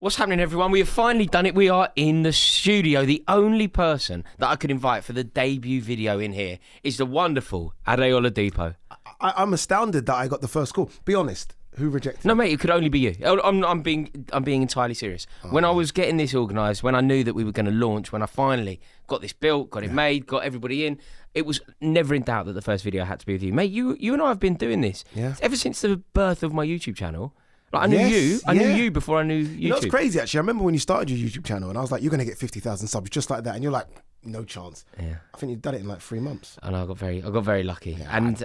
What's happening, everyone? We have finally done it. We are in the studio. The only person that I could invite for the debut video in here is the wonderful Adeola Depot. I'm astounded that I got the first call. Be honest, who rejected? No, mate, it could only be you. I'm being entirely serious. When I was getting this organised, when I knew that we were going to launch, when I finally got this built, got it made, got everybody in, it was never in doubt that the first video had to be with you, mate. You and I have been doing this ever since the birth of my YouTube channel. Like, I knew you before I knew YouTube. You know, it's crazy, actually. I remember when you started your YouTube channel and I was like, you're going to get 50,000 subs just like that. And you're like, no chance. Yeah. I think you've done it in like 3 months. And I got very lucky. Yeah, and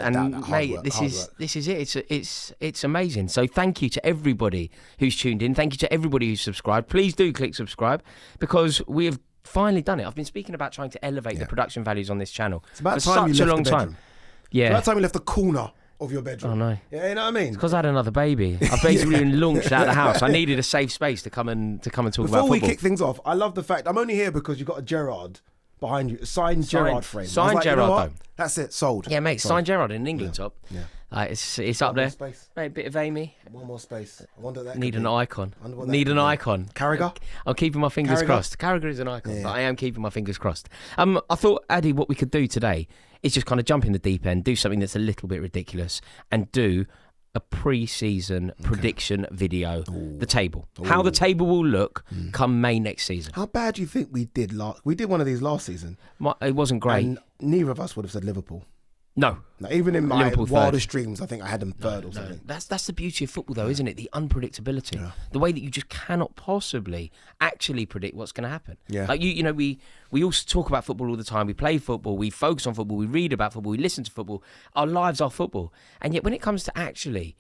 mate, this is it. It's amazing. So thank you to everybody who's tuned in. Thank you to everybody who's subscribed. Please do click subscribe because we have finally done it. I've been speaking about trying to elevate the production values on this channel it's about for time such you a left long the time. Yeah. It's about time you left the corner of your bedroom. Oh no. Yeah, you know what I mean? It's because I had another baby. I've basically been launched out of the house. I needed a safe space to come and talk about football. Before we kick things off, I love the fact I'm only here because you've got a Gerrard behind you, a signed Gerrard frame. Signed Gerrard, though. That's it, sold. Yeah, mate, signed Gerrard in an England top. Yeah. It's up there. Space. Mate, a bit of Amy. One more space. I wonder that Need an icon. Need an icon. Carragher? I'm keeping my fingers crossed. Carragher is an icon, but I am keeping my fingers crossed. I thought, Addy, what we could do today is just kind of jump in the deep end, do something that's a little bit ridiculous, and do a pre-season prediction video. The table. How the table will look come May next season. How bad do you think we did We did one of these last season. It wasn't great. And neither of us would have said Liverpool. No. Even in my Liverpool wildest dreams, I think I had them third or something. That's the beauty of football, though, isn't it? The unpredictability, the way that you just cannot possibly actually predict what's going to happen. Yeah. Like you know, we also talk about football all the time. We play football, we focus on football, we read about football, we listen to football. Our lives are football, and yet when it comes to actually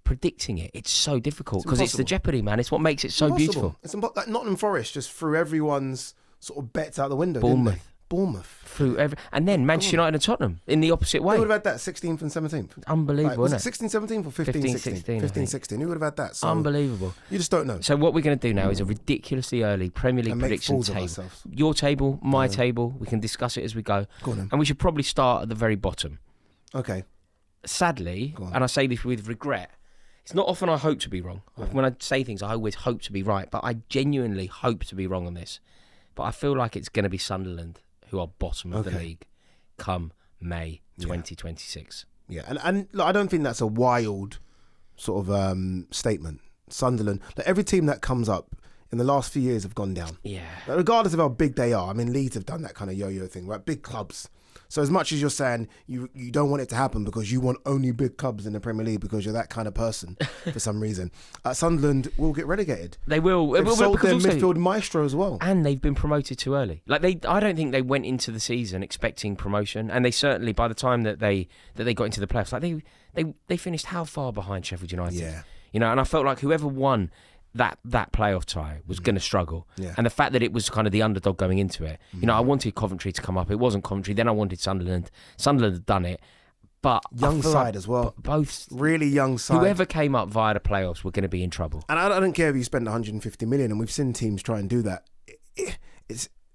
predicting it, it's so difficult because it's the jeopardy, man. It's what makes it so beautiful. It's like Nottingham Forest just threw everyone's sort of bets out the window. Bournemouth. And then Manchester United and Tottenham in the opposite way. Who would have had that 16th and 17th? Unbelievable, was isn't it 16, 17 or 15, 16? 15, 16. Who would have had that? So unbelievable. You just don't know. So what we're going to do now is a ridiculously early Premier League prediction table. Your table, my table. We can discuss it as we go. Go on, then. And we should probably start at the very bottom. Okay. Sadly, and I say this with regret, it's not often I hope to be wrong. When I say things, I always hope to be right, but I genuinely hope to be wrong on this. But I feel like it's going to be Sunderland who are bottom of the league come May 2026. Yeah, and look, I don't think that's a wild sort of statement. Sunderland, like every team that comes up in the last few years have gone down. Yeah. Like, regardless of how big they are. I mean, Leeds have done that kind of yo-yo thing, right? Big clubs. So as much as you're saying you don't want it to happen because you want only big clubs in the Premier League because you're that kind of person for some reason, Sunderland will get relegated. They will. They've sold their midfield maestro as well. And they've been promoted too early. Like I don't think they went into the season expecting promotion, and they certainly, by the time that they got into the playoffs, like they finished how far behind Sheffield United? Yeah. You know, and I felt like whoever won that playoff tie was going to struggle. Yeah. And the fact that it was kind of the underdog going into it. You know, I wanted Coventry to come up. It wasn't Coventry. Then I wanted Sunderland. Sunderland had done it. But young side like as well. Both. Really young side. Whoever came up via the playoffs were going to be in trouble. And I don't care if you spend 150 million, and we've seen teams try and do that.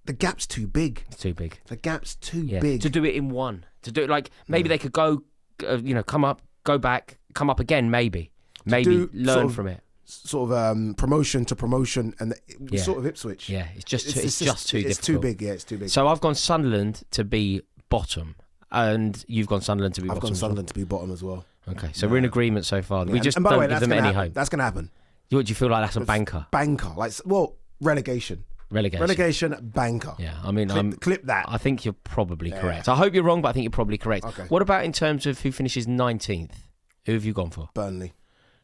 The gap's too big. It's too big. The gap's too big. To do it in one. To do it like, maybe they could go, come up, go back, come up again, maybe. Maybe learn from it. Sort of promotion to promotion and sort of Ipswich. Yeah, it's just too difficult. It's too big. Yeah, it's too big. So I've gone Sunderland to be bottom, and you've gone Sunderland to be bottom. I've gone Sunderland to be bottom as well. Okay, so we're in agreement so far. Yeah. We just and by don't the way, give them any hope. That's going to happen. Do you feel like that's a banker? Banker, relegation. Relegation banker. Yeah, I mean, clip that. I think you're probably correct. I hope you're wrong, but I think you're probably correct. Okay. What about in terms of who finishes 19th? Who have you gone for? Burnley.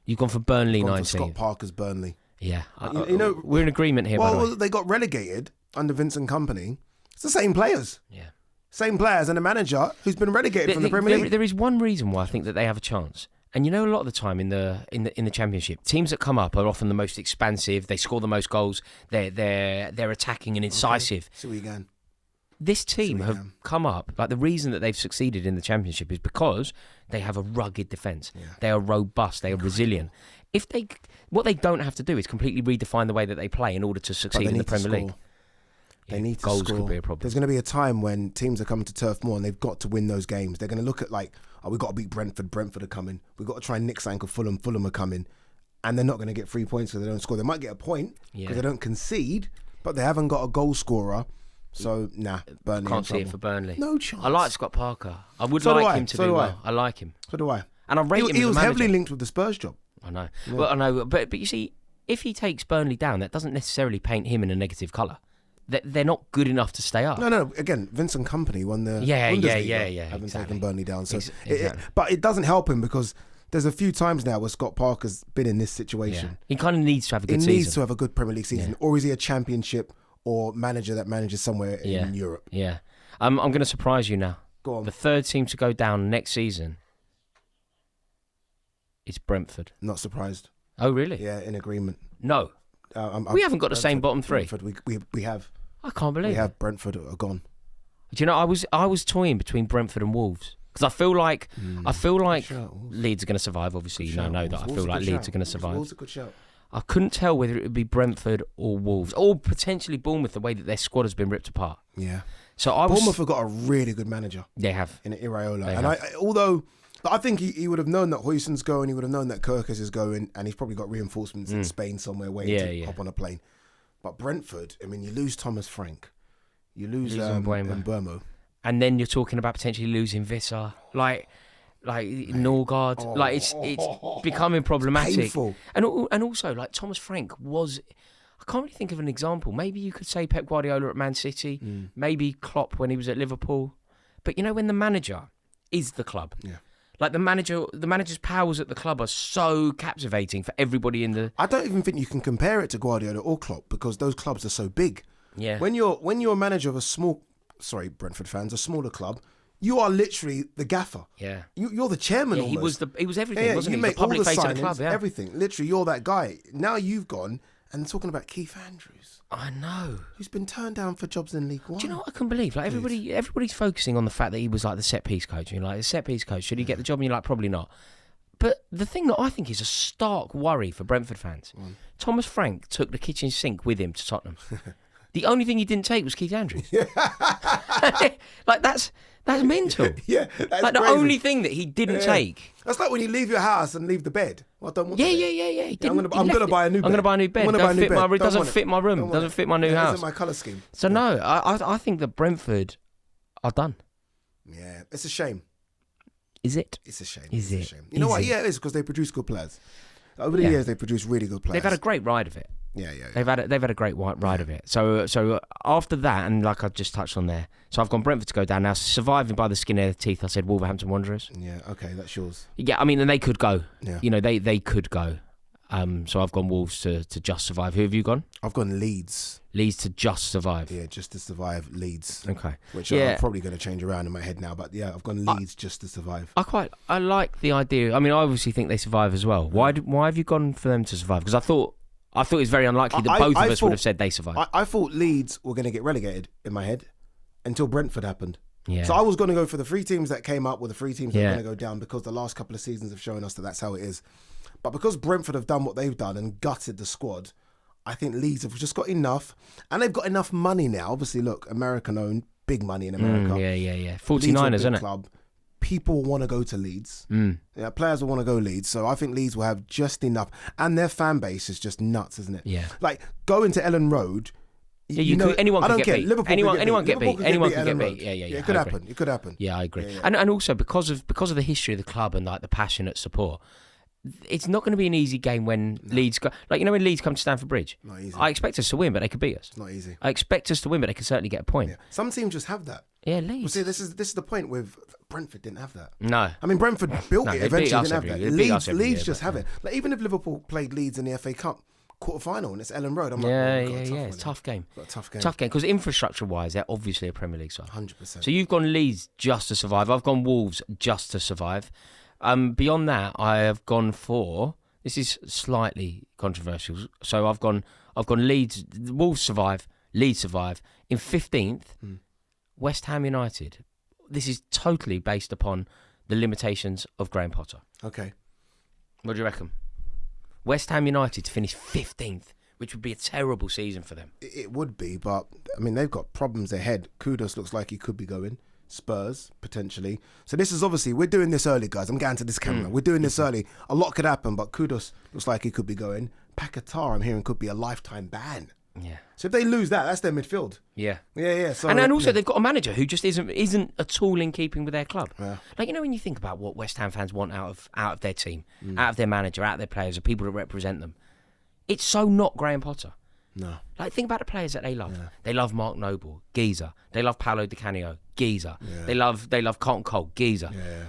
You've gone for Burnley 19th. Scott Parker's Burnley. Yeah, we're in agreement here. Well, by the way. They got relegated under Vincent Kompany. It's the same players. Yeah, same players and a manager who's been relegated from the Premier League. There is one reason why I think that they have a chance. And you know, a lot of the time in the Championship, teams that come up are often the most expansive. They score the most goals. They're attacking and incisive. Okay. So we again. This team have come up, like the reason that they've succeeded in the Championship is because they have a rugged defence. Yeah. They are robust. They are resilient. What they don't have to do is completely redefine the way that they play in order to succeed in the Premier League. They need to goals score. Could be a problem. There's going to be a time when teams are coming to Turf Moor and they've got to win those games. They're going to look at we've got to beat Brentford. Brentford are coming. We've got to try and nick something of Fulham. Fulham are coming. and they're not going to get 3 points because they don't score. They might get a point because they don't concede, but they haven't got a goal scorer. So, Burnley. Can't see it for Burnley. No chance. I like Scott Parker. I would like him to do well. I like him. So do I. And I rate him as a manager. He was heavily linked with the Spurs job. I know. Yeah. Well, I know. But you see, if he takes Burnley down, that doesn't necessarily paint him in a negative colour. They're not good enough to stay up. No. Again, Vincent Kompany won the Bundesliga, having exactly. taken Burnley down. So, exactly. But it doesn't help him because there's a few times now where Scott Parker's been in this situation. Yeah. He kind of needs to have a good season. He needs to have a good Premier League season. Or is he a championship or manager that manages somewhere in Europe? Yeah. I'm going to surprise you now. Go on. The third team to go down next season is Brentford. Not surprised. Oh, really? Yeah, in agreement. No. We haven't got the same bottom three. Brentford, we have. I can't believe we have Brentford are gone. Do you know, I was toying between Brentford and Wolves. Because I feel like Leeds are going to survive. Obviously, you know that. I feel like Leeds are going to survive. Wolves a good shout. I couldn't tell whether it would be Brentford or Wolves, or potentially Bournemouth, the way that their squad has been ripped apart. Yeah. So Bournemouth have got a really good manager. They have. In Iraola. Although I think he would have known that Huijsen's going, he would have known that Kirkus is going, and he's probably got reinforcements in Spain somewhere waiting to hop on a plane. But Brentford, I mean, you lose Thomas Frank, you lose Mbeumo. And then you're talking about potentially losing Visser, like Norgard. It's becoming problematic. It's painful. And also, like, Thomas Frank was... I can't really think of an example. Maybe you could say Pep Guardiola at Man City. Maybe Klopp when he was at Liverpool. But, you know, when the manager is the club... Yeah. Like the manager's powers at the club are so captivating for everybody in the... I don't even think you can compare it to Guardiola or Klopp because those clubs are so big. Yeah. When you're a manager of Brentford fans, a smaller club, you are literally the gaffer. Yeah. You're the chairman. Yeah, almost. he was everything, wasn't he? You make the public all the face signings, of the club, yeah. everything. Literally, you're that guy. Now you've gone and talking about Keith Andrews. I know. Who's been turned down for jobs in League One. Do you know what I can believe? Like everybody's focusing on the fact that he was like the set piece coach. You're like, the set piece coach, should he get the job? And you're like, probably not. But the thing that I think is a stark worry for Brentford fans, Thomas Frank took the kitchen sink with him to Tottenham. The only thing he didn't take was Keith Andrews. Like that's mental. Yeah, that's like the crazy. Only thing that he didn't take. That's like when you leave your house and leave the bed. Well, I don't want the bed. Yeah. I'm going to buy a new bed. I'm going to buy a new bed. Doesn't fit my room. Doesn't fit my new house. Isn't my colour scheme. So no, I think that Brentford are done. Yeah, it's a shame. Is it? It's a shame. Is it? A shame. You know what? Yeah, it is because they produce good players. Over the years, they produce really good players. They've had a great ride of it. Yeah. They've had a great ride of it. So after that, and like I just touched on there, so I've gone Brentford to go down now. Surviving by the skin of their teeth, I said Wolverhampton Wanderers. Yeah, okay, that's yours. Yeah, I mean, and they could go. Yeah. You know, they could go. So I've gone Wolves to just survive. Who have you gone? I've gone Leeds. Leeds to just survive. Yeah, just to survive Leeds. Okay. Which I'm probably going to change around in my head now, but yeah, I've gone Leeds just to survive. I like the idea. I mean, I obviously think they survive as well. Why have you gone for them to survive? Because I thought it's very unlikely that both of us would have said they survive. I thought Leeds were going to get relegated in my head until Brentford happened. Yeah. So I was going to go for the three teams that came up with the three teams that are going to go down because the last couple of seasons have shown us that that's how it is. But because Brentford have done what they've done and gutted the squad, I think Leeds have just got enough. And they've got enough money now. Obviously, look, American-owned, big money in America. Yeah. 49ers, isn't it? Club. People want to go to Leeds. Yeah, players will want to go Leeds. So I think Leeds will have just enough. And their fan base is just nuts, isn't it? Yeah. Like, going to Ellen Road... Yeah, anyone can get beat. Liverpool anyone can get beat. Anyone can get beat. Yeah. It could happen. It could happen. Yeah, I agree. Yeah. And also because of the history of the club and like the passionate support, it's not going to be an easy game when Leeds go. Like, you know, when Leeds come to Stamford Bridge, not easy. I expect us to win, but they could beat us. It's not easy. I expect us to win, but they can certainly get a point. Yeah. Some teams just have that. Yeah, Leeds. Well, see, this is the point with Brentford didn't have that. No. I mean, Brentford built it eventually. Didn't have that. Leeds just have it. Like, even if Liverpool played Leeds in the FA Cup quarter-final and it's Ellen Road, I'm like, it's a tough game. Tough game. Tough game, because infrastructure-wise, they're obviously a Premier League side. 100%. So you've gone Leeds just to survive. I've gone Wolves just to survive. Beyond that, I have gone for... This is slightly controversial. So I've gone Leeds, Wolves survive, Leeds survive. In 15th, West Ham United. This is totally based upon the limitations of Graham Potter. Okay. What do you reckon? West Ham United to finish 15th, which would be a terrible season for them. It would be, but I mean, they've got problems ahead. Kudus looks like he could be going. Spurs, potentially. So this is obviously, we're doing this early, guys. I'm getting to this camera. We're doing this early. A lot could happen, but Kudus looks like he could be going. Paquetá, I'm hearing, could be a lifetime ban. Yeah. So if they lose that, that's their midfield. Yeah. Yeah. So, and also they've got a manager who just isn't at all in keeping with their club. Yeah. Like, you know, when you think about what West Ham fans want out of their team, out of their manager, out of their players, the people that represent them, it's so not Graham Potter. No. Like, think about the players that they love. Yeah. They love Mark Noble, geezer. They love Paolo Di Canio, geezer. Yeah. They love Cotton Cole, geezer. Yeah.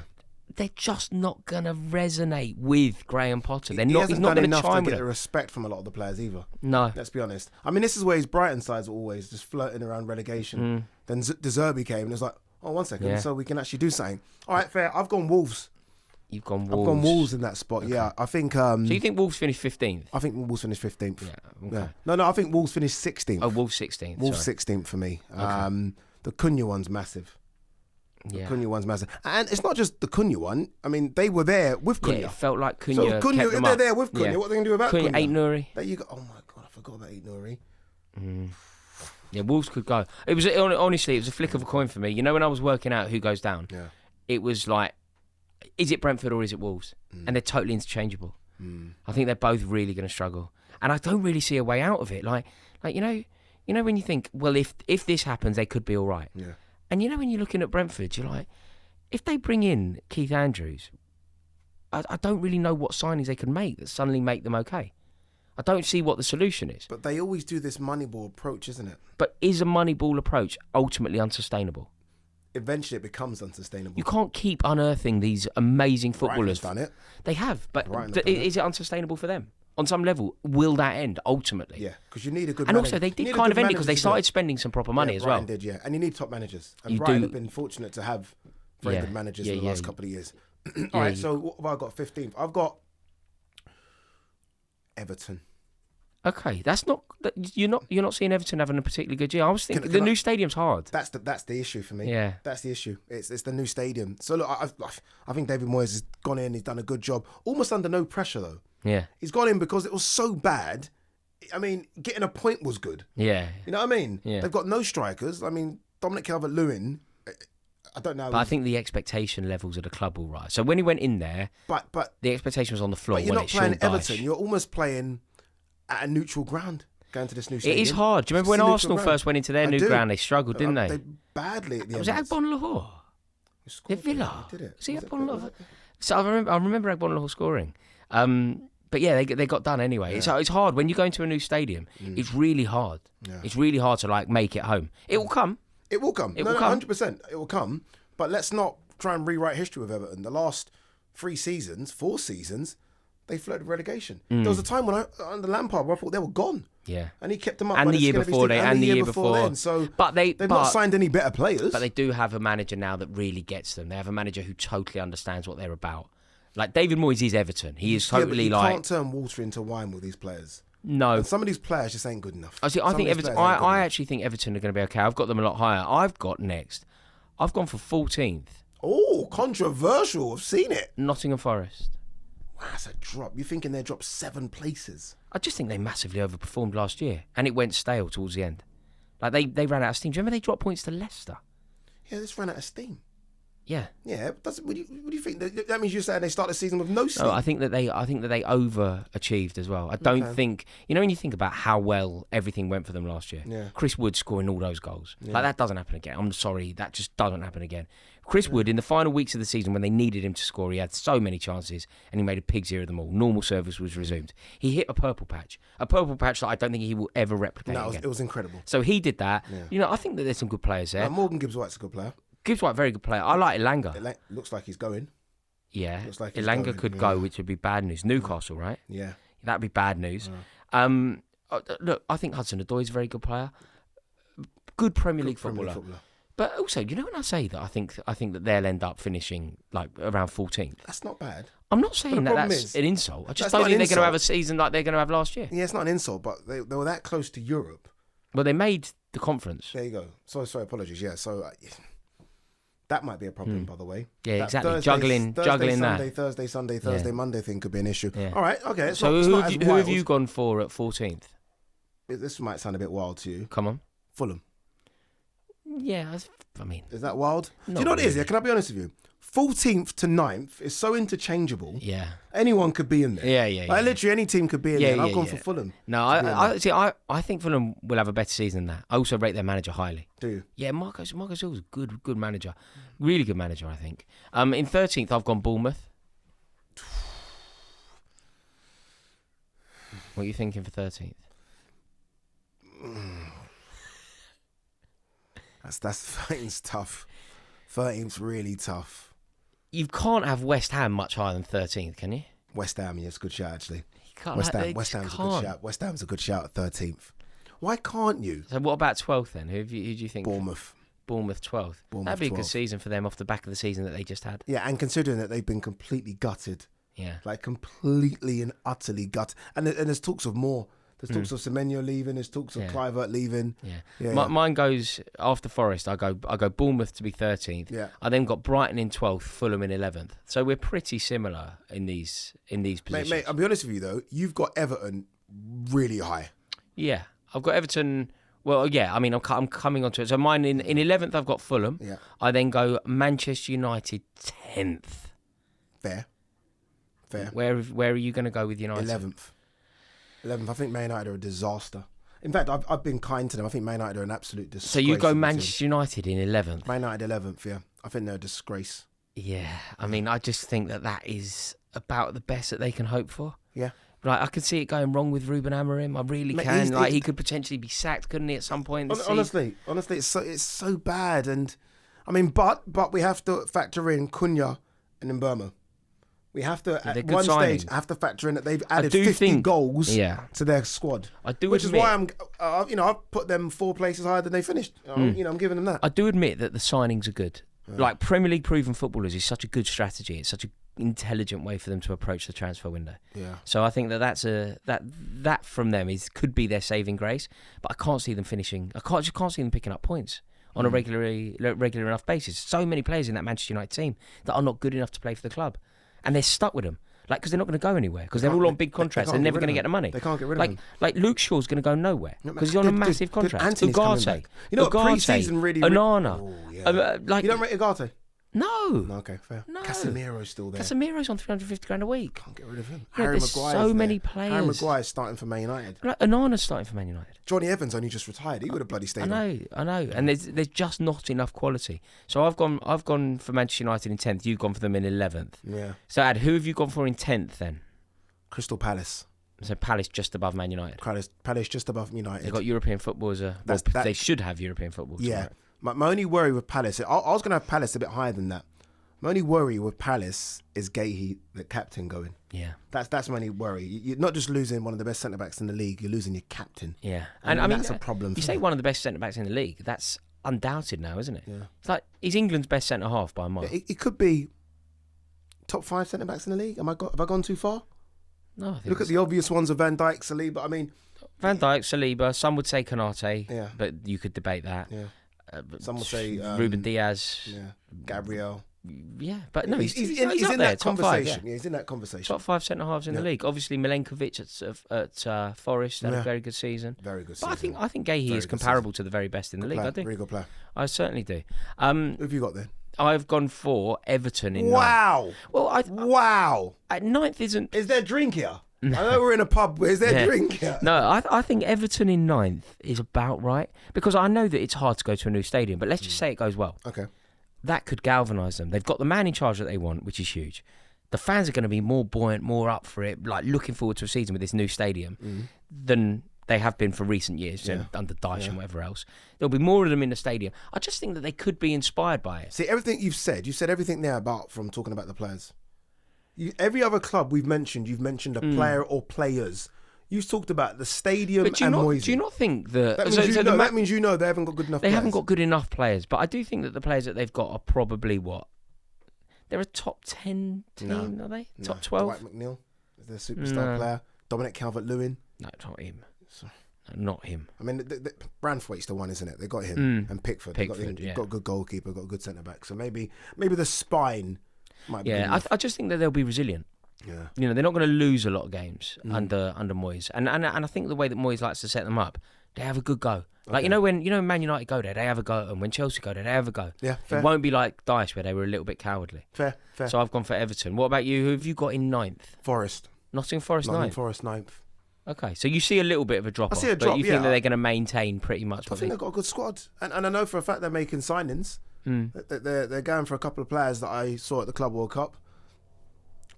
They're just not going to resonate with Graham Potter. He's not not going to enough chime to with get the it. respect from a lot of the players either. No. Let's be honest. I mean, this is where his Brighton sides are always just flirting around relegation. Then De Zerbi came and it's like, oh, 1 second, so we can actually do something. All right, fair. I've gone Wolves. You've gone Wolves. I've gone Wolves in that spot. Okay. Yeah, I think. So you think Wolves finished 15th? I think Wolves finished 15th. Yeah. Okay. Yeah. No, I think Wolves finished 16th. Oh, Wolves 16th. Wolves sorry. 16th for me. Okay. The Cunha one's massive. Yeah. Cunha one's massive. And it's not just the Cunha one. I mean, they were there with Cunha. Yeah, it felt like Cunha. So Cunha, kept if them they're up. there with Cunha, what are they going to do about Cunha? Ait Nouri. There you go. Oh my God, I forgot about Ait Nouri. Yeah, Wolves could go. It was honestly, it was a flick of a coin for me. You know, when I was working out who goes down, it was like, is it Brentford or is it Wolves? And they're totally interchangeable. I think they're both really going to struggle, and I don't really see a way out of it. Like you know when you think, well, if this happens, they could be all right. Yeah. And you know when you're looking at Brentford, you're like, if they bring in Keith Andrews, I don't really know what signings they can make that suddenly make them okay. I don't see what the solution is. But they always do this Moneyball approach, isn't it? But is a Moneyball approach ultimately unsustainable? Eventually it becomes unsustainable. You can't keep unearthing these amazing footballers. Brighton's done it. They have, but Is is it unsustainable for them? On some level, will that end ultimately? Yeah, because you need a good And manager. also, they did kind of end it because they started spending some proper money as well. Brighton did, yeah. And you need top managers. And You Brighton do. have been fortunate to have very good managers in the last couple of years. All right, so what have I got 15th? I've got Everton. Okay, that's not you're not seeing Everton having a particularly good year. I was thinking the new stadium's hard. That's the issue for me. Yeah, that's the issue. It's the new stadium. So look, I think David Moyes has gone in. He's done a good job, almost under no pressure though. Yeah, he's gone in because it was so bad. I mean, getting a point was good. Yeah, you know what I mean. Yeah, they've got no strikers. I mean, Dominic Calvert-Lewin. I don't know. But I think the expectation levels of the club will rise. So when he went in there, but the expectation was on the floor. But you're not playing Everton. You're almost playing at a neutral ground. Going to this new stadium. It is hard. Do you remember when Arsenal first went into their new ground? They struggled, didn't they? They badly at the end. Was it Agbon Lahore? At Villa? Did it? Was it Agbon Lahore? So I remember Agbon Lahore scoring. But yeah, they got done anyway. Yeah. It's hard when you go into a new stadium. It's really hard. Yeah. It's really hard to like make it home. It will come. It will come. It will come. 100%. It will come. But let's not try and rewrite history with Everton. The last 4 seasons, they flirted relegation. There was a time when under Lampard, where I thought they were gone. Yeah, and he kept them up. And the year before, and the year before. Then. So, they've not signed any better players. But they do have a manager now that really gets them. They have a manager who totally understands what they're about. Like David Moyes is Everton. He is totally but you can't turn water into wine with these players. No, and some of these players just ain't good enough. I think Everton. I actually think Everton are going to be okay. I've got them a lot higher. I've gone for 14th. Oh, controversial. I've seen it. Nottingham Forest. Wow, that's a drop. You're thinking they dropped 7 places. I just think they massively overperformed last year, and it went stale towards the end. Like they ran out of steam. Do you remember they dropped points to Leicester? Yeah, they just ran out of steam. Yeah. Yeah. What do you think? That means you're saying they start the season with no steam? No, I think that they overachieved as well. I don't think when you think about how well everything went for them last year. Yeah. Chris Wood scoring all those goals. Yeah. Like that doesn't happen again. I'm sorry, that just doesn't happen again. Chris Wood in the final weeks of the season when they needed him to score, he had so many chances and he made a pig's ear of them all. Normal service was resumed. He hit a purple patch that I don't think he will ever replicate again. It was incredible. So he did that. Yeah. I think that there's some good players there. Morgan Gibbs-White's a good player. Gibbs-White, very good player. I like Elanga. Looks like he's going. Yeah. Looks like Elanga could go, which would be bad news. Newcastle, right? Yeah. That'd be bad news. Look, I think Hudson-Odoi is a very good player. Good Premier League footballer. But also, when I say that, I think that they'll end up finishing like around 14th. That's not bad. I'm not saying that's an insult. I just don't think they're going to have a season like they're going to have last year. Yeah, it's not an insult, but they were that close to Europe. Well, they made the conference. There you go. Sorry, apologies. Yeah, so that might be a problem, by the way. Yeah, that exactly. Juggling that. Thursday, Sunday, Monday thing could be an issue. Yeah. All right, okay. So who have you gone for at 14th? This might sound a bit wild to you. Come on. Fulham. Yeah, I mean... Is that wild? Do you know what it is? Yeah, can I be honest with you? 14th to 9th is so interchangeable. Yeah. Anyone could be in there. Yeah. Like, literally any team could be in there. And I've gone for Fulham. No, I think Fulham will have a better season than that. I also rate their manager highly. Do you? Yeah, Marco Silva's a good manager. Really good manager, I think. In 13th, I've gone Bournemouth. What are you thinking for 13th? That's 13's tough. 13's really tough. You can't have West Ham much higher than 13th, can you? West Ham, yeah, it's a good shout actually. West Ham's a good shout. West Ham's a good shout at 13th. Why can't you? So what about 12th then? Who do you think? Bournemouth 12th. That'd be a good season for them off the back of the season that they just had. Yeah, and considering that they've been completely gutted. Yeah. Like completely and utterly gutted. And there's talks of more. There's talks of Semenyo leaving. There's talks of Kluivert leaving. Yeah. Mine goes after Forest. I go Bournemouth to be 13th. Yeah. I then got Brighton in 12th, Fulham in 11th. So we're pretty similar in these positions. Mate, I'll be honest with you though. You've got Everton really high. Yeah, I've got Everton. Well, yeah. I mean, I'm coming onto it. So mine in 11th, I've got Fulham. Yeah. I then go Manchester United 10th. Fair. Where are you going to go with United? 11th. I think Man United are a disaster. In fact, I've been kind to them. I think Man United are an absolute disgrace. So you go Manchester United in 11th? Man United 11th, yeah. I think they're a disgrace. Yeah, I mean, I just think that is about the best that they can hope for. Yeah. Like, I could see it going wrong with Ruben Amorim. I really can. Like, he could potentially be sacked, couldn't he, at some point? Honestly, it's so bad. And I mean, but we have to factor in Cunha and Mbeumo. We have to, at one stage, have to factor in that they've added 50 goals to their squad. Which is why I've put them 4 places higher than they finished. I'm giving them that. I do admit that the signings are good. Yeah. Like, Premier League proven footballers is such a good strategy. It's such an intelligent way for them to approach the transfer window. Yeah. So I think that from them could be their saving grace. But I can't see them finishing. I just can't see them picking up points on a regular enough basis. So many players in that Manchester United team that are not good enough to play for the club. And they're stuck with them. Like, because they're not going to go anywhere. Because they're all on big contracts. They're never going to get the money. They can't get rid of them. Like Luke Shaw's going to go nowhere. Because he's on a massive contract. Ugarte. You know what, pre-season really... Onana. Oh, yeah. You don't rate Ugarte? No. Okay, fair. No. Casemiro's still there. Casemiro's on 350 grand a week. Can't get rid of him. Yeah, there's so many players. Harry Maguire's starting for Man United. Like, Onana's starting for Man United. Johnny Evans only just retired. He would have bloody stayed on. I know. And there's just not enough quality. So I've gone for Manchester United in 10th. You've gone for them in 11th. Yeah. So Ad, who have you gone for in 10th then? Crystal Palace. So Palace just above Man United. Palace just above United. They've got European football as a... they should have European football. Yeah. Right? My only worry with Palace... I was going to have Palace a bit higher than that. My only worry with Palace is Gahey, the captain, going. Yeah. That's my only worry. You're not just losing one of the best centre-backs in the league, you're losing your captain. Yeah. And I mean, that's a problem. You say one of the best centre-backs in the league, that's undoubted now, isn't it? Yeah. It's like, he's England's best centre-half by a mile. It could be top 5 centre-backs in the league. Have I gone too far? No, I think look at the obvious ones of Van Dijk, Saliba. I mean... Van Dijk, Saliba, some would say Konate, but you could debate that. Yeah. Some would say... Ruben Diaz. Yeah. Gabriel. Yeah, but no, he's in up there, that conversation. 5, yeah, he's in that conversation. Top 5 centre halves in the league. Obviously, Milenkovic at Forest had a very good season. Very good season. But I think Gahey is comparable to the very best in the league. I do. Very good player. I certainly do. Who have you got then? I've gone for Everton in 9th. Wow. Well, wow. At 9th isn't. Is there a drink here? No. I know we're in a pub. Is there a drink here? No, I think Everton in 9th is about right because I know that it's hard to go to a new stadium. But let's just say it goes well. Okay. That could galvanise them. They've got the man in charge that they want, which is huge. The fans are going to be more buoyant, more up for it, like looking forward to a season with this new stadium than they have been for recent years, under Dyche and whatever else. There'll be more of them in the stadium. I just think that they could be inspired by it. See, everything you've said everything there from talking about the players. Every other club you've mentioned a player or players. You've talked about the stadium and Moisey. Do you not think that... That means you know they haven't got good enough players. They haven't got good enough players, but I do think that the players that they've got are probably what? They're a top 10 team, are they? Top 12? Dwight McNeil is their superstar player. Dominic Calvert-Lewin. No, not him. No, not him. I mean, Branthwaite's the one, isn't it? They got him. And Pickford. They've got a good goalkeeper, got a good centre-back. So maybe the spine might be... Yeah, I just think that they'll be resilient. Yeah, they're not going to lose a lot of games under Moyes, and I think the way that Moyes likes to set them up, they have a good go. Like, when Man United go there, they have a go at them. When Chelsea go there, they have a go. Yeah, fair. It won't be like Dyche, where they were a little bit cowardly. Fair. So I've gone for Everton. What about you? Who have you got in 9th? Forest. Nottingham Forest 9th? Forest 9th. Okay, so you see a little bit of a drop-off. I see a drop, but you think that they're going to maintain pretty much? I think they've got a good squad. And I know for a fact they're making signings. They're going for a couple of players that I saw at the Club World Cup.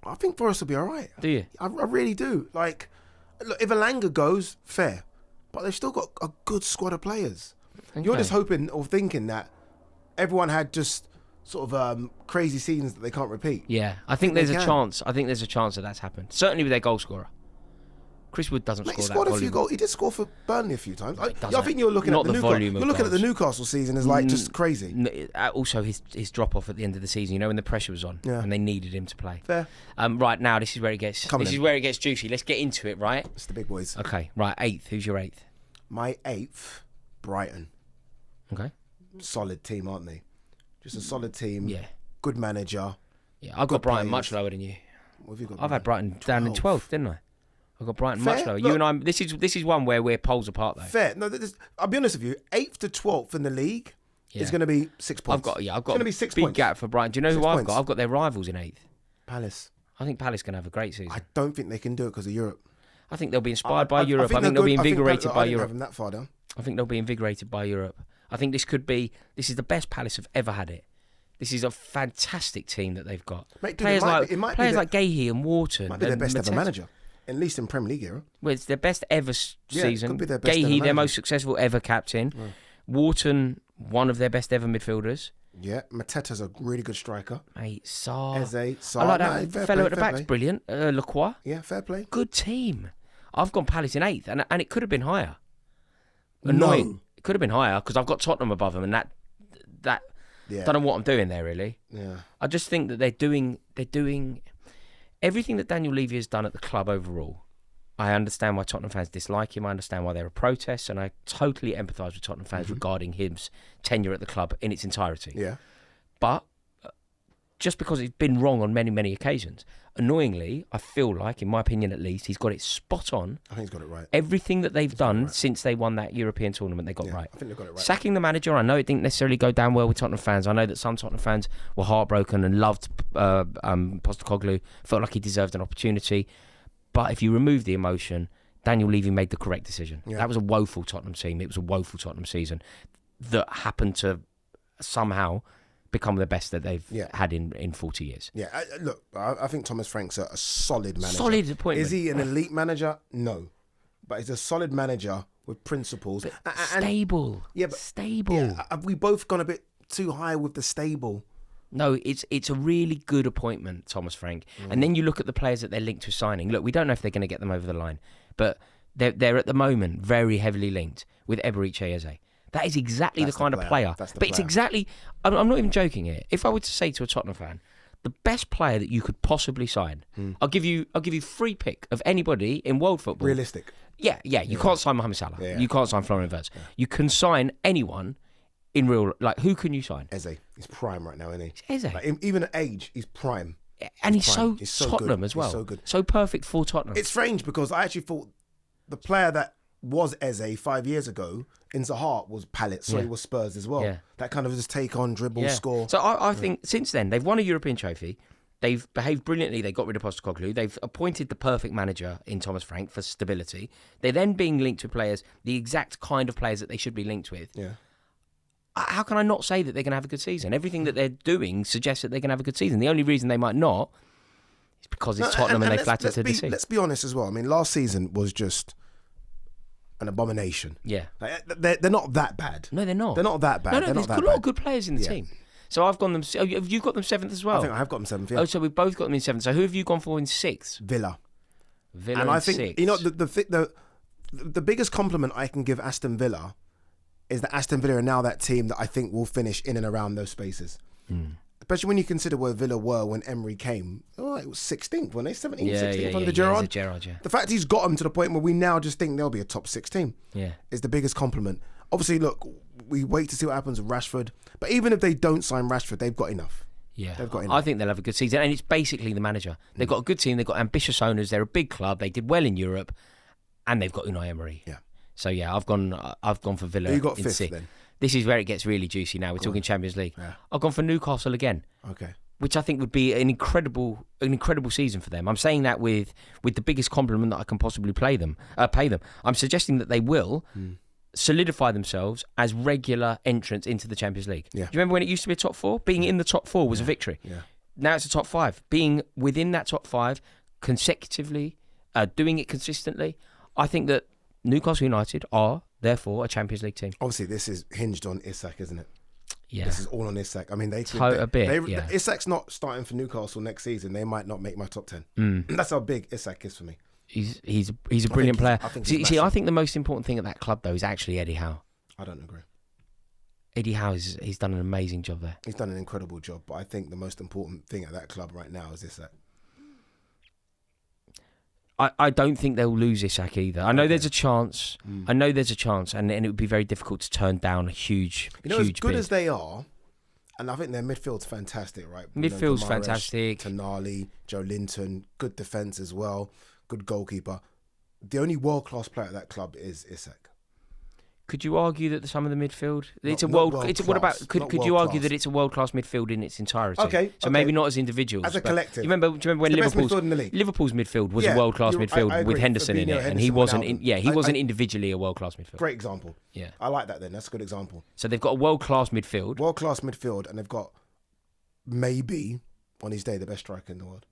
I think Forest will be all right. Do you? I really do. Like, look, if Elanga goes, fair. But they've still got a good squad of players. Okay. You're just hoping or thinking that everyone had just sort of crazy seasons that they can't repeat. Yeah, I think there's a chance. I think there's a chance that that's happened. Certainly with their goal scorer. Chris Wood doesn't score that volume. A few goals. He did score for Burnley a few times. I think you're looking at the volume. You're looking at the Newcastle season as like just crazy. Also, his drop off at the end of the season. When the pressure was on, and they needed him to play. Fair. Right now, this is where it gets. Where it gets juicy. Let's get into it. Right. It's the big boys. Okay. Right. 8th. Who's your 8th? My 8th, Brighton. Okay. Solid team, aren't they? Just a solid team. Yeah. Good manager. Yeah. I've got Brighton much lower than you. What have you got? I've had Brighton down in 12th, didn't I? I've got Brighton much lower. Look, you and I. This is one where we're poles apart, though. Fair. No, I'll be honest with you. 8th to 12th in the league is going to be 6 points. I've got going to be 6 big points. gap for Brighton. Do you know who I've got? I've got their rivals in 8th. Palace. I think Palace can have a great season. I don't think they can do it because of Europe. I think they'll be inspired by Europe. I think they'll be invigorated by Europe. I didn't have them that far down. I think they'll be invigorated by Europe. I think this is the best Palace have ever had it. This is a fantastic team that they've got. Mate, dude, players like Gahey and Wharton. Might be their best ever manager. At least in Premier League era. Well, it's their best ever season. Could be their best Gahey, their most successful ever captain. Yeah. Wharton, one of their best ever midfielders. Yeah, Mateta's a really good striker. Mate, Sarr. Sarr. I like that fellow at the back's brilliant. Lacroix. Yeah, fair play. Good team. I've gone Palace in 8th, and it could have been higher. Annoying. No. It could have been higher because I've got Tottenham above them, and that don't know what I'm doing there really. Yeah. I just think that they're doing everything that Daniel Levy has done at the club overall. I understand why Tottenham fans dislike him. I understand why there are protests, and I totally empathise with Tottenham fans regarding his tenure at the club in its entirety. Yeah. But just because it's been wrong on many, many occasions, annoyingly, I feel like, in my opinion at least, he's got it spot on. I think he's got it right. Everything that they've done since they won that European tournament, they got right. I think they've got it right. Sacking the manager, I know it didn't necessarily go down well with Tottenham fans. I know that some Tottenham fans were heartbroken and loved Postecoglou, felt like he deserved an opportunity. But if you remove the emotion, Daniel Levy made the correct decision. Yeah. That was a woeful Tottenham team. It was a woeful Tottenham season that happened to somehow become the best that they've had in 40 years. Yeah, look, I think Thomas Frank's a solid manager. Solid appointment. Is he an elite manager? No. But he's a solid manager with principles. Stable. Yeah, but stable. Yeah, have we both gone a bit too high with the stable? No, it's a really good appointment, Thomas Frank. And then you look at the players that they're linked to signing. Look, we don't know if they're going to get them over the line, but they're at the moment very heavily linked with Eberechi Eze. That is exactly the kind of player. It's exactly. I'm not even joking here. If I were to say to a Tottenham fan, the best player that you could possibly sign, I'll give you free pick of anybody in world football. Realistic. Yeah. You can't sign Mohamed Salah. Yeah. You can't sign Florian Wirtz. Yeah. You can sign anyone. In real, who can you sign? Eze. He's prime right now, isn't he? Eze. Even at age, he's prime. And he's so Tottenham good. as well. He's so good. So perfect for Tottenham. It's strange because I actually thought the player that was Eze 5 years ago in Zaha was Palace, so he was Spurs as well. Yeah. That kind of just take on, dribble, score. So I think since then, they've won a European trophy. They've behaved brilliantly. They got rid of Postecoglou. They've appointed the perfect manager in Thomas Frank for stability. They're then being linked with players, the exact kind of players that they should be linked with. Yeah. How can I not say that they're going to have a good season? Everything that they're doing suggests that they're going to have a good season. The only reason they might not is because it's Tottenham and they flatter to deceive. Let's be honest as well. I mean, last season was just an abomination. Yeah. They're not that bad. No, they're not. They're not that bad. No, there's a lot of good players in the team. So I've gone them. Have you got them 7th as well? I think I have got them 7th. Yeah. Oh, so we've both got them in 7th. So who have you gone for in 6th? Villa. And I think 6th. The biggest compliment I can give Aston Villa is that Aston Villa are now that team that I think will finish in and around those spaces. Especially when you consider where Villa were when Emery came. Oh, it was 16th, weren't they? 17th, 16th under Gerrard. The fact he's got them to the point where we now just think they'll be a top 6 team is the biggest compliment. Obviously, look, we wait to see what happens with Rashford. But even if they don't sign Rashford, they've got enough. Yeah, they've got enough. I think they'll have a good season. And it's basically the manager. They've got a good team. They've got ambitious owners. They're a big club. They did well in Europe. And they've got Unai Emery. Yeah. So yeah, I've gone for Villa. You got in fifth C. then. This is where it gets really juicy now. We're talking Champions League. Yeah. I've gone for Newcastle again. Okay. Which I think would be an incredible season for them. I'm saying that with the biggest compliment that I can possibly pay them. I'm suggesting that they will solidify themselves as regular entrants into the Champions League. Yeah. Do you remember when it used to be a top four? Being in the top four was a victory. Yeah. Now it's a top five. Being within that top five consecutively, doing it consistently, I think that Newcastle United are therefore a Champions League team. Obviously, this is hinged on Isak, isn't it? Yeah. This is all on Isak. I mean, Isak's not starting for Newcastle next season. They might not make my top 10. That's how big Isak is for me. He's a brilliant player. I think I think the most important thing at that club, though, is actually Eddie Howe. I don't agree. Eddie Howe, he's done an amazing job there. He's done an incredible job, but I think the most important thing at that club right now is Isak. I don't think they'll lose Isak either. I know there's a chance. And it would be very difficult to turn down a huge, as good bid. as they are, and I think their midfield's fantastic, right? Midfield's Guimaraes, fantastic. Tonali, Joe Linton, good defence as well, good goalkeeper. The only world-class player at that club is Isak. Could you argue that some of the midfield? Could you argue that it's a world-class midfield in its entirety? So maybe not as individuals, as a collective. Do you remember when Liverpool's midfield was a world-class midfield with Henderson in it, and he wasn't. He wasn't individually a world-class midfield. Great example. Yeah, I like that. Then that's a good example. So they've got a world-class midfield, and they've got maybe on his day the best striker in the world.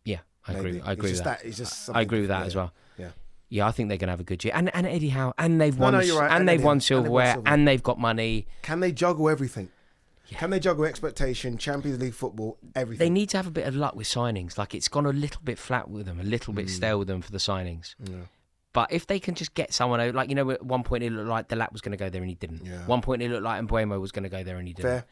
Yeah, I agree. I agree with that. I agree with that as well. Yeah. Yeah, I think they're going to have a good year. And Eddie Howe, and they've won, you're right. and they've won silverware, and they've got money. Can they juggle everything? Yeah. Can they juggle expectation, Champions League football, everything? They need to have a bit of luck with signings. Like, it's gone a little bit flat with them, a little bit stale with them for the signings. Yeah. But if they can just get someone, like, at one point it looked like Delap was going to go there and he didn't. Yeah. One point it looked like Mbuemo was going to go there and he didn't. Fair.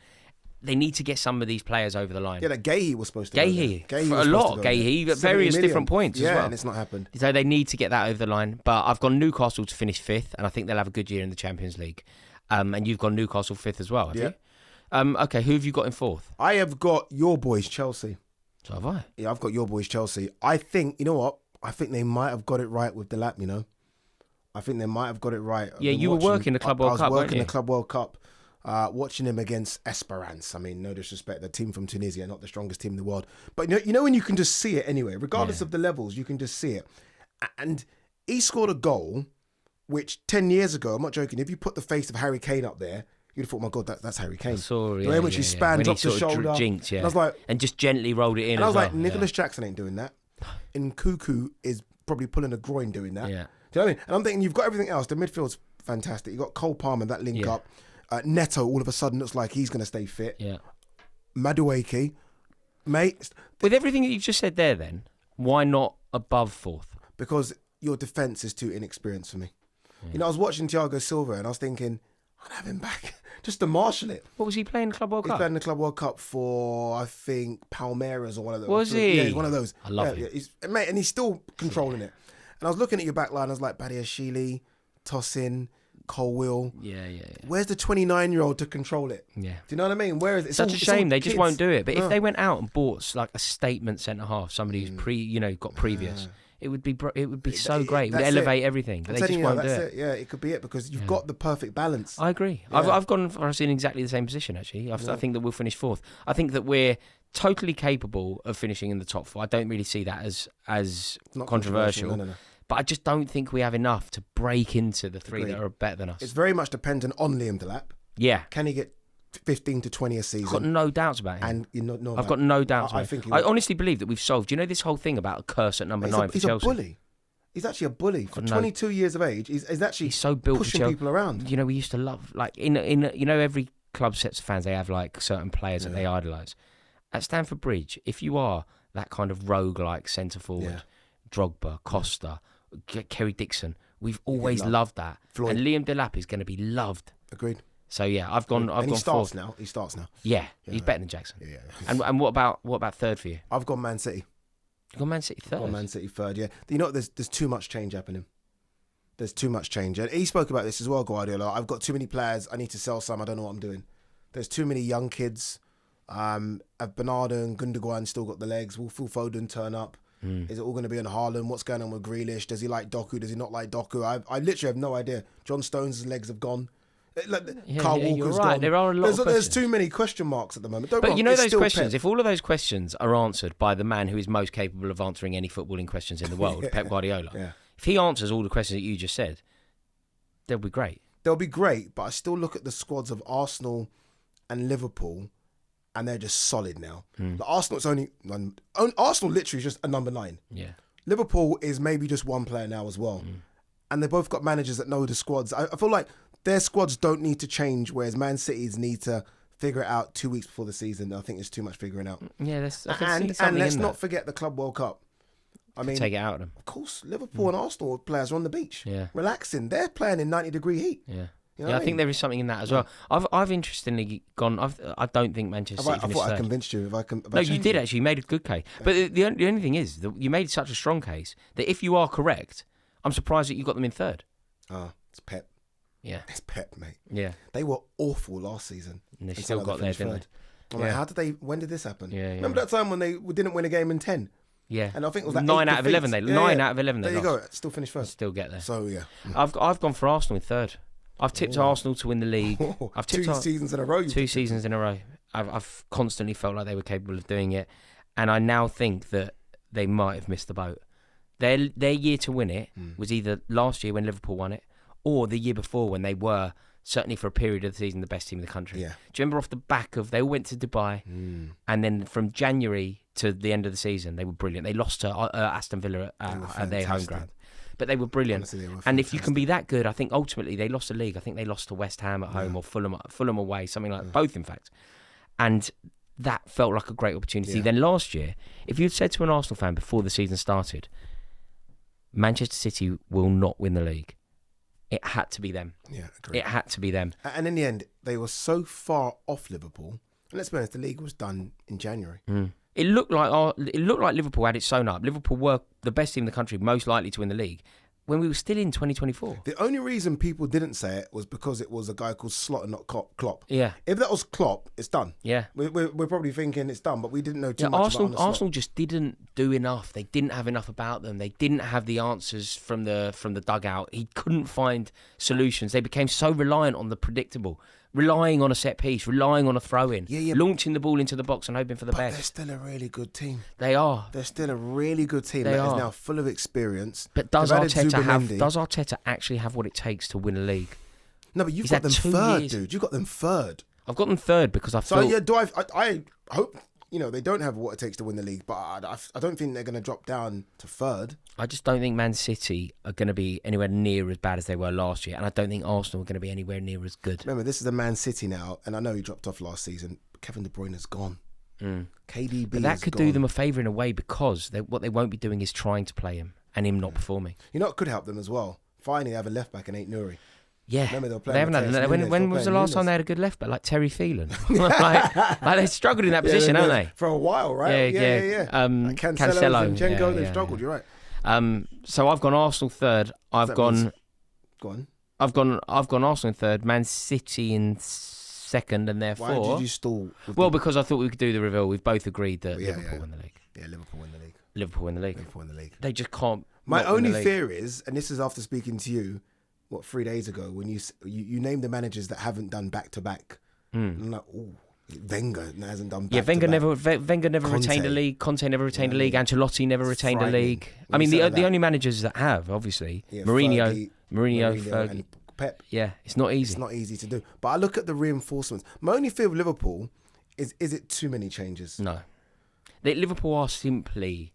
They need to get some of these players over the line. Yeah, that Gahey was supposed to go there. Gahey at various different points as well. Yeah, and it's not happened. So they need to get that over the line. But I've gone Newcastle to finish fifth, and I think they'll have a good year in the Champions League. And you've gone Newcastle fifth as well, have you? Okay, who have you got in fourth? I have got your boys, Chelsea. So have I. Yeah, I've got your boys, Chelsea. I think, you know what? I think they might have got it right with Delap, you know? I think they might have got it right. Yeah, you were working the Club World Cup, I was working the Club World Cup. Watching him against Esperance. I mean, no disrespect, the team from Tunisia, not the strongest team in the world. But you know when you can just see it anyway, regardless of the levels, you can just see it. And he scored a goal, which 10 years ago, I'm not joking, if you put the face of Harry Kane up there, you'd have thought, my God, that's Harry Kane. The way in which he spanned, dropped his shoulder. Jinked, and I was like, and just gently rolled it in. And I was like, Nicholas Jackson ain't doing that. And Cuckoo is probably pulling a groin doing that. Yeah. Do you know what I mean? And I'm thinking, you've got everything else. The midfield's fantastic. You've got Cole Palmer, that link up. Neto all of a sudden looks like he's going to stay fit. Yeah. Madueke, mate. With everything that you've just said there, then, why not above fourth? Because your defence is too inexperienced for me. Yeah. You know, I was watching Thiago Silva and I was thinking, I'd have him back just to marshal it. What was he playing in the Club World Cup? He's playing the Club World Cup for, I think, Palmeiras or one of those. Was he? Yeah, he's one of those. I love him. And he's still controlling it. And I was looking at your back line, I was like, Badiashile, Tosin, Colwill. Yeah. Where's the 29-year-old to control it? Yeah. Do you know what I mean? Where is it? It's such a shame they just won't do it. But if they went out and bought like a statement centre half, somebody who's got previous, it would be so great. It would elevate everything. But they just won't do it. Yeah, it could be it because you've got the perfect balance. I agree. Yeah. I've gone for us in exactly the same position actually. I think that we'll finish fourth. I think that we're totally capable of finishing in the top four. I don't really see that as controversial. No. But I just don't think we have enough to break into the three that are better than us. It's very much dependent on Liam Delap. Yeah. Can he get 15 to 20 a season? I've got no doubts about him. And I've got no doubts about him. I honestly believe that we've solved. You know this whole thing about a curse at number 9 for Chelsea? He's a bully. He's actually a bully. For 22 years of age, he's actually so built pushing people around. You know, we used to love, like, every club sets of fans, they have, like, certain players that they idolise. At Stamford Bridge, if you are that kind of rogue-like centre-forward, Drogba, Costa, Kerry Dixon, we've always loved that. Floyd. And Liam Delap is going to be loved. Agreed. So yeah, I've gone. He starts now. Yeah, he's better than Jackson. Yeah. And what about third for you? I've gone Man City. You've gone Man City third. I've gone Man City third. Yeah. You know, there's too much change happening. There's too much change, and he spoke about this as well, Guardiola. I've got too many players. I need to sell some. I don't know what I'm doing. There's too many young kids. Bernardo and Gundogan still got the legs. Will Phil Foden turn up? Is it all going to be on Haaland? What's going on with Grealish? Does he like Doku? Does he not like Doku? I literally have no idea. John Stones' legs have gone. Carl Walker's right. gone. There are a lot of questions. There's too many question marks at the moment. But you know those questions, if all of those questions are answered by the man who is most capable of answering any footballing questions in the world, Pep Guardiola, if he answers all the questions that you just said, they'll be great. They'll be great, but I still look at the squads of Arsenal and Liverpool, and they're just solid now. Arsenal literally is just a number 9. Yeah. Liverpool is maybe just one player now as well. And they both got managers that know the squads. I feel like their squads don't need to change, whereas Man City's need to figure it out 2 weeks before the season. I think there's too much figuring out. Yeah, and let's not forget the Club World Cup. I mean, take it out of them. Of course, Liverpool and Arsenal players are on the beach, yeah, relaxing. They're playing in 90-degree heat. Yeah. You know I think there is something in that as well. I've interestingly gone. I don't think Manchester City finished third. I convinced you. No, you did actually. You made a good case. But the only thing is that you made such a strong case that if you are correct, I'm surprised that you got them in third. It's Pep. Yeah, it's Pep, mate. Yeah, they were awful last season. And they still got there, didn't they? I'm like, how did they? When did this happen? Yeah. Remember that time when they didn't win a game in 10? Yeah, and I think it was like 9 out of 11. They 9 out of 11. There you go. Still finished first. Still get there. So yeah, I've gone for Arsenal in third. I've tipped Arsenal to win the league. I've tipped 2 seasons in a row. 2 seasons in a row. I've constantly felt like they were capable of doing it, and I now think that they might have missed the boat. Their year to win it was either last year when Liverpool won it, or the year before when they were, certainly for a period of the season, the best team in the country. Yeah. Do you remember off the back of, they all went to Dubai, and then from January to the end of the season, they were brilliant. They lost to Aston Villa at their home ground. But they were brilliant. Honestly, they were and if you can be that good, I think ultimately they lost the league. I think they lost to West Ham at home or Fulham away, something like that. Both, in fact. And that felt like a great opportunity. Yeah. Then last year, if you'd said to an Arsenal fan before the season started, Manchester City will not win the league, it had to be them. Yeah, agreed. It had to be them. And in the end, they were so far off Liverpool. And let's be honest, the league was done in January. It looked like Liverpool had it sewn up. Liverpool were the best team in the country, most likely to win the league, when we were still in 2024. The only reason people didn't say it was because it was a guy called Slot and not Klopp. Yeah. If that was Klopp, it's done. Yeah. We're probably thinking it's done, but we didn't know too much about Arsenal just didn't do enough. They didn't have enough about them. They didn't have the answers from the dugout. He couldn't find solutions. They became so reliant on the predictable, relying on a set piece, relying on a throw-in, launching the ball into the box and hoping for the best. They're still a really good team. They are. They're still a really good team that is now full of experience. But does Arteta actually have what it takes to win a league? No, but you've got them third, dude. You've got them third. I've got them third because I feel... So, yeah, I hope... they don't have what it takes to win the league, but I don't think they're going to drop down to third. I just don't think Man City are going to be anywhere near as bad as they were last year, and I don't think Arsenal are going to be anywhere near as good. Remember, this is a Man City now, and I know he dropped off last season, but Kevin De Bruyne is gone. KDB but that could do them a favour in a way because what they won't be doing is trying to play him and him not performing. You know what could help them as well? Finally, they have a left back and ain't Nuri. Yeah, remember they haven't had. When was the last time they had a good left back like Terry Phelan? like they struggled in that position, haven't they? For a while, right? Yeah. Cancelo, Zinchenko, they've struggled. You're right. So I've gone Arsenal third. Go on. I've gone Arsenal in third. Man City in second, and therefore. Why did you stall? Because I thought we could do the reveal. We've both agreed that Liverpool win the league. Yeah, Liverpool win the league. Liverpool win the league. Liverpool win the league. They just can't. My only fear is, and this is after speaking to you, 3 days ago, when you named the managers that haven't done back to back. I'm like, Wenger hasn't done back to back. Wenger never retained a league. Conte never retained a league. Ancelotti never retained a league. I mean, the only managers that have, obviously, Mourinho, Fergie. And Pep. Yeah, it's not easy. It's not easy to do. But I look at the reinforcements. My only fear with Liverpool is it too many changes? No. Liverpool are simply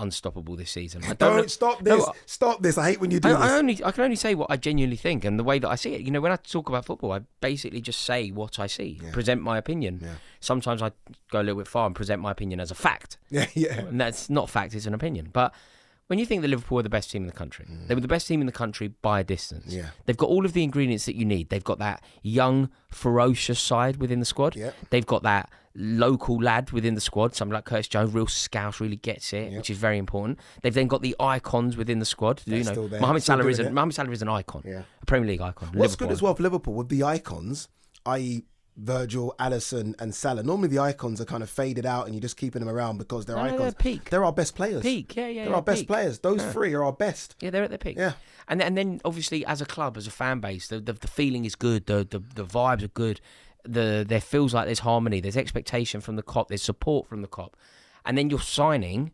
unstoppable this season. Stop this. Stop this. I hate when you do this. I can only say what I genuinely think and the way that I see it. When I talk about football, I basically just say what I see, present my opinion. Yeah. Sometimes I go a little bit far and present my opinion as a fact. Yeah. And that's not fact, it's an opinion. But when you think that Liverpool are the best team in the country, they were the best team in the country by a distance. Yeah. They've got all of the ingredients that you need. They've got that young, ferocious side within the squad. Yep. They've got that local lad within the squad, something like Curtis Jones, real scouse, really gets it, which is very important. They've then got the icons within the squad. Mohamed Salah is an icon, a Premier League icon. What's Liverpool. good as well for Liverpool with the icons, i.e. Virgil, Alisson and Salah. Normally the icons are kind of faded out and you're just keeping them around because they're icons. They're peak. They're our best players. Peak, yeah. They're our best peak. players. Those three are our best. Yeah, they're at their peak. Yeah. And then obviously as a club, as a fan base, the feeling is good. The vibes are good. There feels like there's harmony. There's expectation from the COP. There's support from the COP. And then you're signing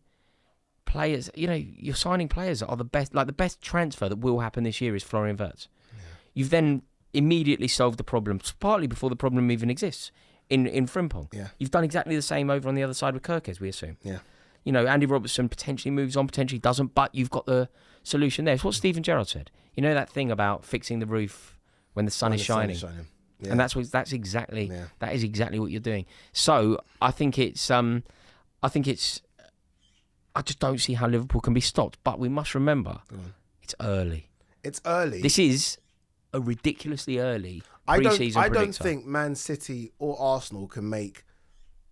players. You're signing players that are the best. Like the best transfer that will happen this year is Florian Wirtz. Yeah. You've then immediately solved the problem, partly before the problem even exists in Frimpong. Yeah. You've done exactly the same over on the other side with Kirkes, we assume. Yeah. Andy Robertson potentially moves on, potentially doesn't, but you've got the solution there. It's what Steven Gerrard said. That thing about fixing the roof when the sun is shining. Yeah. And that's exactly what you're doing. So I think it's I just don't see how Liverpool can be stopped. But we must remember, it's early. It's early. This is a ridiculously early pre-season I don't predictor. think Man City or Arsenal can make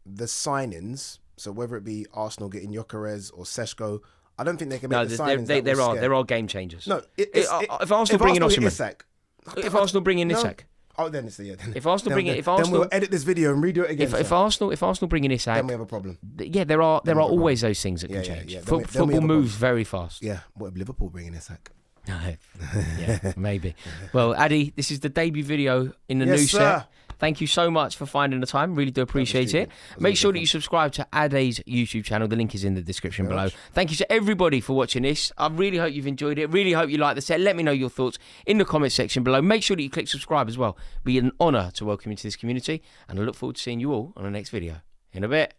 the signings. So whether it be Arsenal getting Gyökeres or Seshko, I don't think they can make the signings. There are game changers. No, if Arsenal bring in Osimhen, if Arsenal bring in Isak, then it's the If Arsenal bring in, then we'll edit this video and redo it again. If Arsenal bring in Isak, then we have a problem. Yeah, there are always those things that can change. Football moves very fast. Yeah, what if Liverpool bring in Isak? Yeah, maybe. Well, Addy, this is the debut video in the new set. Thank you so much for finding the time. Really do appreciate it. Make sure that you subscribe to Ade's YouTube channel. The link is in the description below. Thank you to everybody for watching this. I really hope you've enjoyed it. Really hope you like the set. Let me know your thoughts in the comment section below. Make sure that you click subscribe as well. It'll be an honour to welcome you to this community. And I look forward to seeing you all on the next video. In a bit.